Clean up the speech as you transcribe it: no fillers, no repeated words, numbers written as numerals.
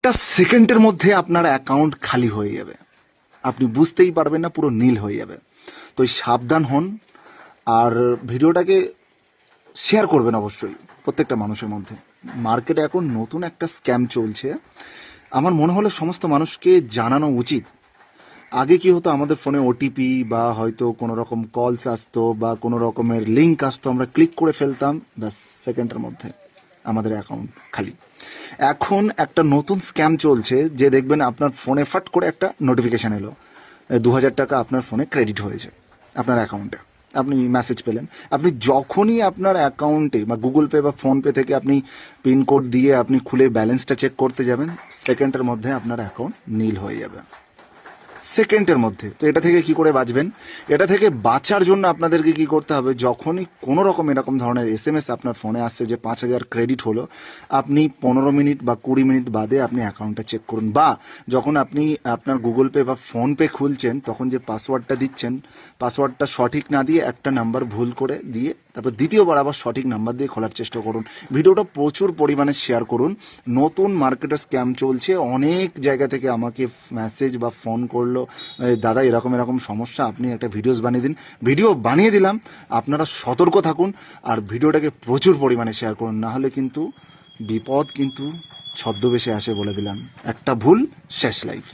একটা সেকেন্ডের মধ্যে আপনার অ্যাকাউন্ট খালি হয়ে যাবে, আপনি বুঝতেই পারবেন না, পুরো নীল হয়ে যাবে। তো সাবধান হন, আর ভিডিওটাকে শেয়ার করবেন অবশ্যই প্রত্যেকটা মানুষের মধ্যে। মার্কেটে এখন নতুন একটা স্ক্যাম চলছে, আমার মনে হলো সমস্ত মানুষকে জানানো উচিত। আগে কি হতো, আমাদের ফোনে ওটিপি বা হয়তো কোনো রকম কলস আসতো বা কোনো রকমের লিঙ্ক আসতো, আমরা ক্লিক করে ফেলতাম, ব্যাস সেকেন্ডের মধ্যে আমাদের অ্যাকাউন্ট খালি। এখন একটা নতুন স্ক্যাম চলছে, যে দেখবেন আপনার ফোনে ফাট করে একটা নোটিফিকেশান এলো, 2,000 টাকা আপনার ফোনে ক্রেডিট হয়েছে আপনার অ্যাকাউন্টে, আপনি মেসেজ পেলেন। আপনি যখনই আপনার অ্যাকাউন্টে বা গুগল পে বা ফোনপে থেকে আপনি পিনকোড দিয়ে আপনি খুলে ব্যালেন্সটা চেক করতে যাবেন, সেকেন্ডের মধ্যে আপনার অ্যাকাউন্ট নীল হয়ে যাবে, সেকেন্ডের মধ্যে। তো এটা থেকে কি করে বাঁচবেন? এটা থেকে বাঁচার জন্য আপনাদেরকে কি করতে হবে, যখনই কোনো রকম এরকম ধরনের এসএমএস আপনার ফোনে আসছে যে 5,000 ক্রেডিট হলো, আপনি 15 মিনিট বা 20 মিনিট বাদে আপনি অ্যাকাউন্টটা চেক করুন। বা যখন আপনি আপনার গুগল পে বা ফোনপে খুলছেন, তখন যে পাসওয়ার্ডটা দিচ্ছেন, পাসওয়ার্ডটা সঠিক না দিয়ে একটা নাম্বার ভুল করে দিয়ে তারপর দ্বিতীয়বার আবার সঠিক নাম্বার দিয়ে খোলার চেষ্টা করুন। ভিডিওটা প্রচুর পরিমাণে শেয়ার করুন। নতুন মার্কেটে স্ক্যাম চলছে, অনেক জায়গা থেকে আমাকে মেসেজ বা ফোন করলো, দাদা এরকম এরকম সমস্যা, আপনি একটা ভিডিওস বানিয়ে দিন। ভিডিও বানিয়ে দিলাম, আপনারা সতর্ক থাকুন আর ভিডিওটাকে প্রচুর পরিমাণে শেয়ার করুন, না হলে কিন্তু বিপদ কিন্তু ছদ্মবেশে আসে, বলে দিলাম। একটা ভুল, শেষ লাইফ।